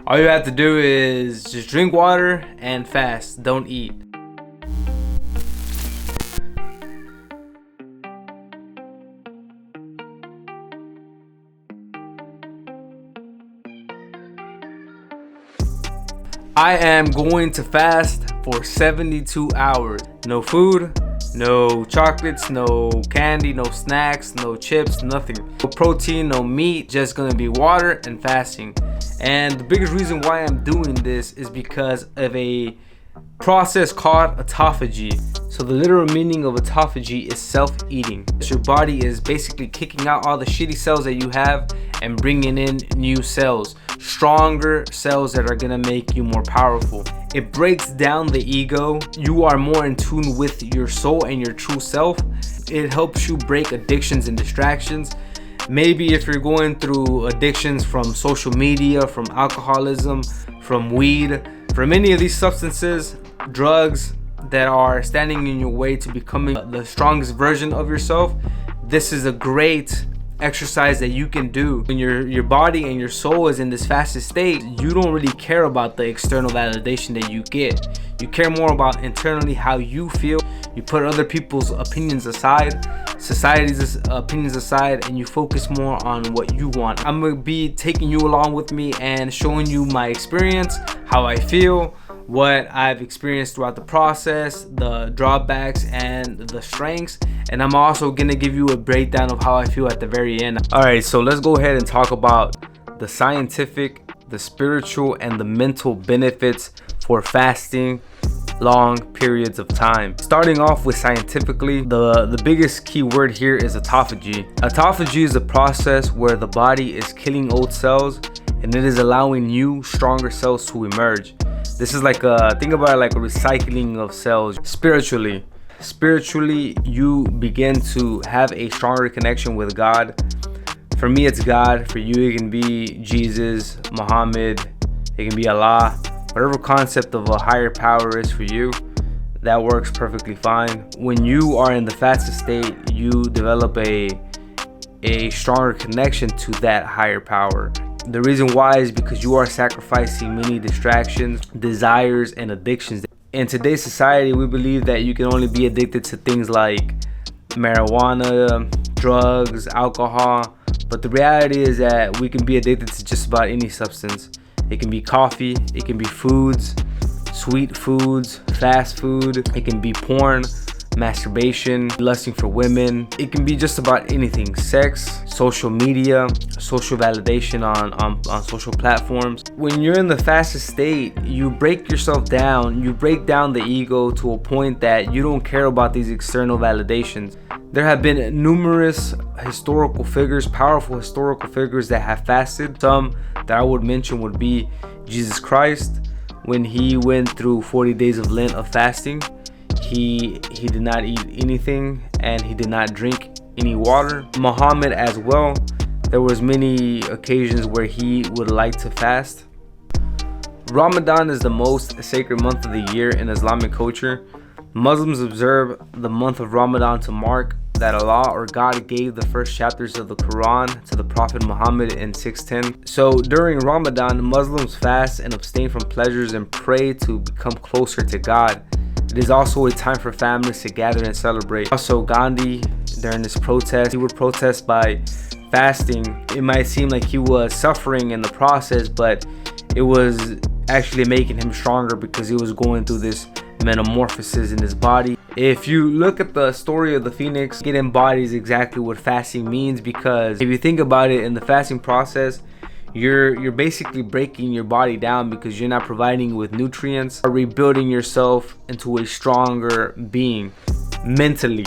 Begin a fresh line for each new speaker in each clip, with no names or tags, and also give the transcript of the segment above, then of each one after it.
All you have to do is just drink water and fast. Don't eat. I am going to fast for 72 hours. No food, no chocolates, no candy, no snacks, no chips, nothing. No protein, no meat, just gonna be water and fasting. And the biggest reason why I'm doing this is because of a process called autophagy. So the literal meaning of autophagy is self-eating. Your body is basically kicking out all the shitty cells that you have and bringing in new cells, stronger cells that are gonna make you more powerful. It breaks down the ego. You are more in tune with your soul and your true self. It helps you break addictions and distractions. Maybe if you're going through addictions from social media, from alcoholism, from weed, from any of these substances, drugs that are standing in your way to becoming the strongest version of yourself, this is a great exercise that you can do. When your body and your soul is in this fasted state, you don't really care about the external validation that you get. You care more about internally how you feel. You put other people's opinions aside, society's opinions aside, and you focus more on what you want. I'm gonna be taking you along with me and showing you my experience, how I feel, what I've experienced throughout the process, the drawbacks and the strengths, and I'm also gonna give you a breakdown of how I feel at the very end. All right, so let's go ahead and talk about the scientific, the spiritual, and the mental benefits for fasting long periods of time. Starting off with scientifically, the biggest key word here is autophagy. Autophagy is a process where the body is killing old cells and it is allowing new, stronger cells to emerge. This is like think about it like a recycling of cells. Spiritually, you begin to have a stronger connection with God. For me, it's God. For you, it can be Jesus, Muhammad, it can be Allah. Whatever concept of a higher power is for you, that works perfectly fine. When you are in the fasted state, you develop a stronger connection to that higher power. The reason why is because you are sacrificing many distractions, desires, and addictions. In today's society, we believe that you can only be addicted to things like marijuana, drugs, alcohol, but the reality is that we can be addicted to just about any substance. It can be coffee, it can be foods, sweet foods, fast food, it can be porn, masturbation, lusting for women. It can be just about anything. Sex, social media, social validation on social platforms. When you're in the fasted state, you break yourself down. You break down the ego to a point that you don't care about these external validations. There have been numerous historical figures, powerful historical figures that have fasted. Some that I would mention would be Jesus Christ. When he went through 40 days of Lent of fasting, he did not eat anything and he did not drink any water. Muhammad as well, there was many occasions where he would like to fast. Ramadan is the most sacred month of the year in Islamic culture. Muslims observe the month of Ramadan to mark that Allah or God gave the first chapters of the Quran to the Prophet Muhammad in 610. So during Ramadan, Muslims fast and abstain from pleasures and pray to become closer to God. It is also a time for families to gather and celebrate. Also, Gandhi, during this protest, he would protest by fasting. It might seem like he was suffering in the process, but it was actually making him stronger because he was going through this metamorphosis in his body. If you look at the story of the phoenix, it embodies exactly what fasting means, because if you think about it, in the fasting process, you're basically breaking your body down because you're not providing with nutrients or rebuilding yourself into a stronger being mentally.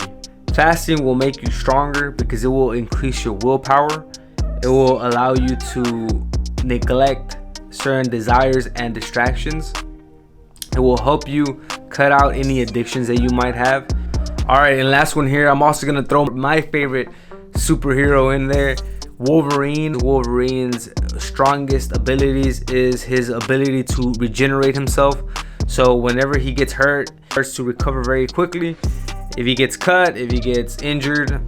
Fasting will make you stronger because it will increase your willpower. It will allow you to neglect certain desires and distractions. It will help you cut out any addictions that you might have. All right, and last one here, I'm also gonna throw my favorite superhero in there, Wolverine. Wolverine's strongest abilities is his ability to regenerate himself. So whenever he gets hurt, he starts to recover very quickly. If he gets cut, if he gets injured,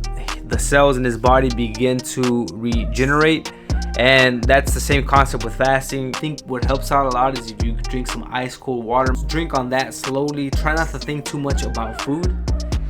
the cells in his body begin to regenerate And that's the same concept with fasting. I think what helps out a lot is if you drink some ice cold water. Drink on that slowly. Try not to think too much about food,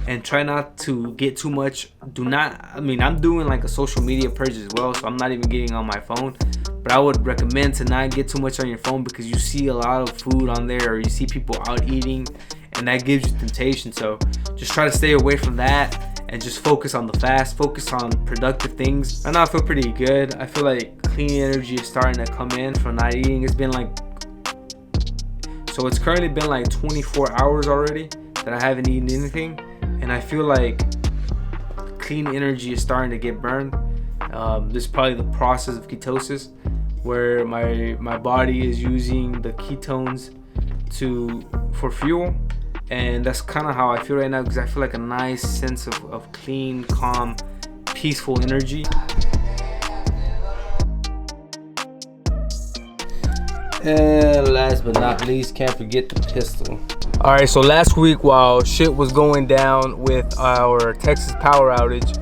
and try not to get too much. I'm doing like a social media purge as well, so I'm not even getting on my phone. But I would recommend to not get too much on your phone, because you see a lot of food on there, or you see people out eating, and that gives you temptation. So just try to stay away from that and just focus on the fast, focus on productive things. Right now I feel pretty good. I feel like clean energy is starting to come in from not eating. It's currently been like 24 hours already that I haven't eaten anything, and I feel like clean energy is starting to get burned. This is probably the process of ketosis, where my body is using the ketones for fuel. And that's kind of how I feel right now, because I feel like a nice sense of clean, calm, peaceful energy. And last but not least, can't forget the pistol. Alright, so last week while shit was going down with our Texas power outage,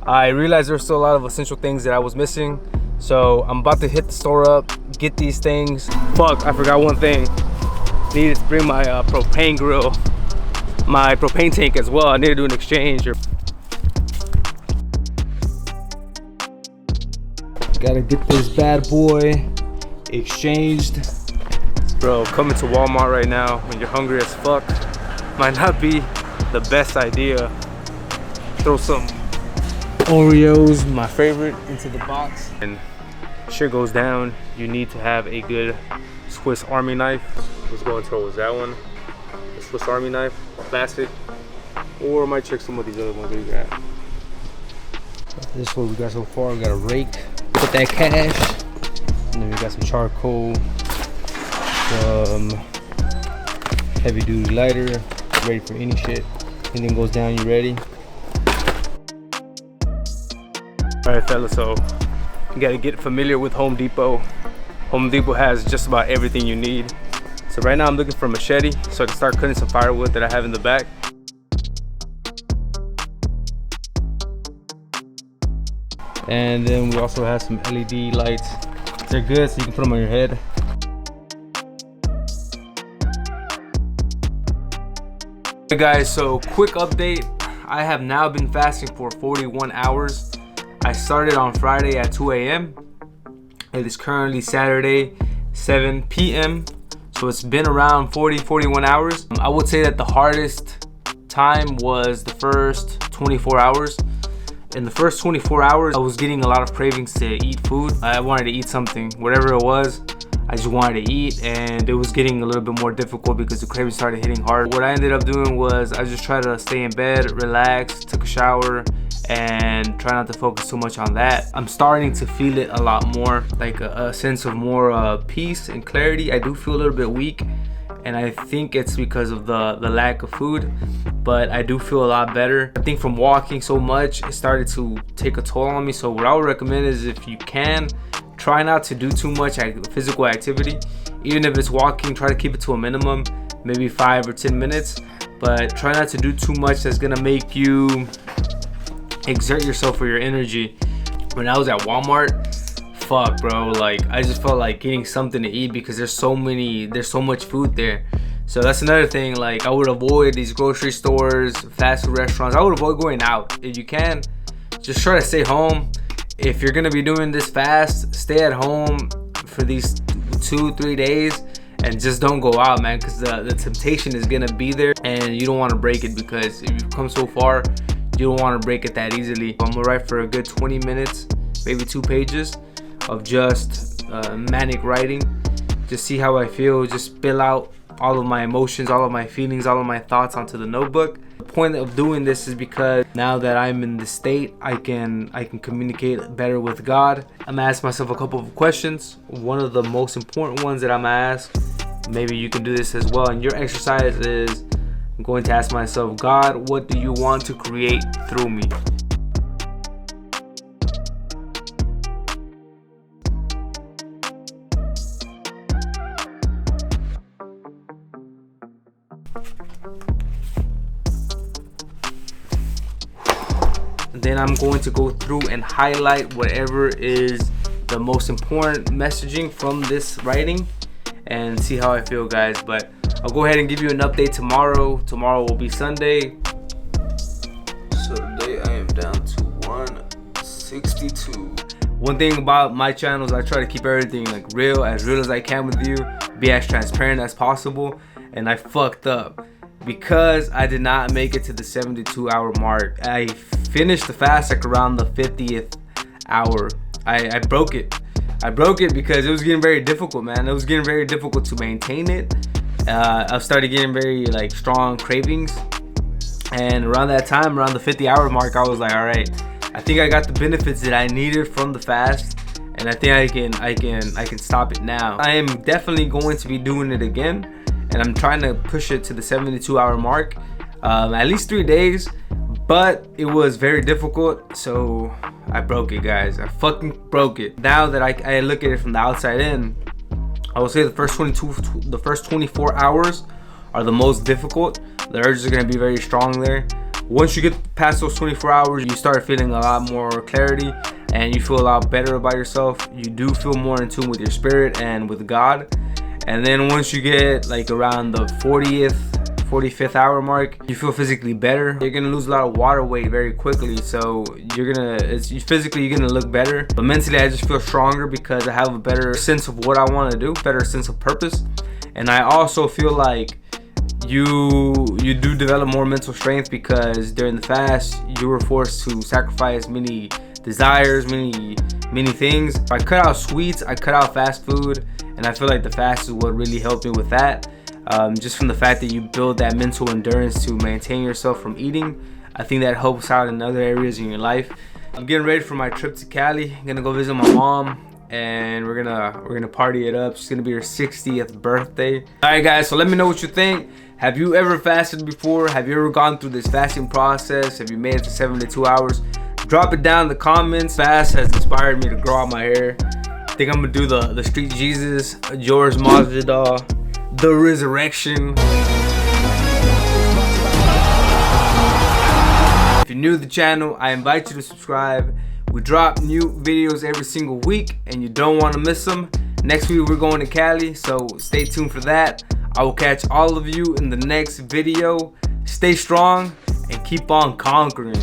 I realized there's still a lot of essential things that I was missing. So I'm about to hit the store up, get these things. Fuck, I forgot one thing. Needed to bring my propane grill, my propane tank as well. I need to do an exchange. Gotta get this bad boy exchanged. Bro, coming to Walmart right now when you're hungry as fuck might not be the best idea. Throw some Oreos, my favorite, into the box. And shit goes down, you need to have a good Swiss Army knife. Let's go and throw that one. The Swiss Army knife, plastic, or I might check some of these other ones that we got. This is what we got so far. We got a rake, put that cash, and then we got some charcoal, some heavy duty lighter, ready for any shit. Anything goes down, you ready? Alright fellas, so you gotta get familiar with Home Depot. Home Depot has just about everything you need. So right now I'm looking for a machete so I can start cutting some firewood that I have in the back. And then we also have some LED lights. They're good, so you can put them on your head. Hey guys, so quick update. I have now been fasting for 41 hours. I started on Friday at 2 a.m. It is currently Saturday, 7 p.m. So it's been around 41 hours. I would say that the hardest time was the first 24 hours. In the first 24 hours, I was getting a lot of cravings to eat food. I wanted to eat something, whatever it was. I just wanted to eat, and it was getting a little bit more difficult because the cravings started hitting hard. What I ended up doing was I just tried to stay in bed, relax, took a shower, and try not to focus too much on that. I'm starting to feel it a lot more, like a sense of more peace and clarity. I do feel a little bit weak, and I think it's because of the lack of food, but I do feel a lot better. I think from walking so much, it started to take a toll on me. So what I would recommend is, if you can, try not to do too much physical activity. Even if it's walking, try to keep it to a minimum, maybe 5 or 10 minutes, but try not to do too much that's gonna make you exert yourself for your energy. When I was at Walmart, fuck bro, like I just felt like getting something to eat because there's so much food there. So that's another thing, like I would avoid these grocery stores, fast food restaurants. I would avoid going out. If you can, just try to stay home. If you're gonna be doing this fast, stay at home for these 2-3 days and just don't go out, man, because the temptation is gonna be there and you don't want to break it, because if you've come so far, you don't want to break it that easily. I'm gonna write for a good 20 minutes, maybe 2 pages of just manic writing. Just see how I feel, just spill out all of my emotions, all of my feelings, all of my thoughts onto the notebook. The point of doing this is because now that I'm in this state, I can communicate better with God. I'm gonna ask myself a couple of questions. One of the most important ones that I'm gonna ask, maybe you can do this as well, and your exercise is, I'm going to ask myself, God, what do you want to create through me? Then I'm going to go through and highlight whatever is the most important messaging from this writing and see how I feel, guys. But I'll go ahead and give you an update tomorrow. Tomorrow will be Sunday. So today I am down to 162. One thing about my channel is I try to keep everything like real as I can with you, be as transparent as possible, and I fucked up because I did not make it to the 72-hour mark. I finished the fast like around the 50th hour. I broke it. I broke it because it was getting very difficult, man. It was getting very difficult to maintain it. I started getting very like strong cravings, and around that time, around the 50-hour mark, I was like, all right, I think I got the benefits that I needed from the fast, and I think I can stop it now. I am definitely going to be doing it again, and I'm trying to push it to the 72-hour mark, at least 3 days. But it was very difficult, so I broke it, guys. I fucking broke it. Now that I look at it from the outside in, I will say the first 24 hours are the most difficult. The urges are gonna be very strong there. Once you get past those 24 hours, you start feeling a lot more clarity and you feel a lot better about yourself. You do feel more in tune with your spirit and with God. And then once you get like around the 45th hour mark, you feel physically better. You're gonna lose a lot of water weight very quickly, so you're gonna look better. But mentally, I just feel stronger because I have a better sense of what I want to do, better sense of purpose. And I also feel like you do develop more mental strength because during the fast you were forced to sacrifice many desires, many things. I cut out sweets, I cut out fast food, and I feel like the fast is what really helped me with that. Just from the fact that you build that mental endurance to maintain yourself from eating, I think that helps out in other areas in your life. I'm getting ready for my trip to Cali. I'm gonna go visit my mom, and we're gonna party it up. It's gonna be her 60th birthday. All right, guys. So let me know what you think. Have you ever fasted before? Have you ever gone through this fasting process? Have you made it to 72 hours? Drop it down in the comments. Fast has inspired me to grow out my hair. I think I'm gonna do the Street Jesus, George Masvidal, the Resurrection. If you're new to the channel, I invite you to subscribe. We drop new videos every single week and you don't want to miss them. Next week we're going to Cali, so stay tuned for that. I will catch all of you in the next video. Stay strong and keep on conquering.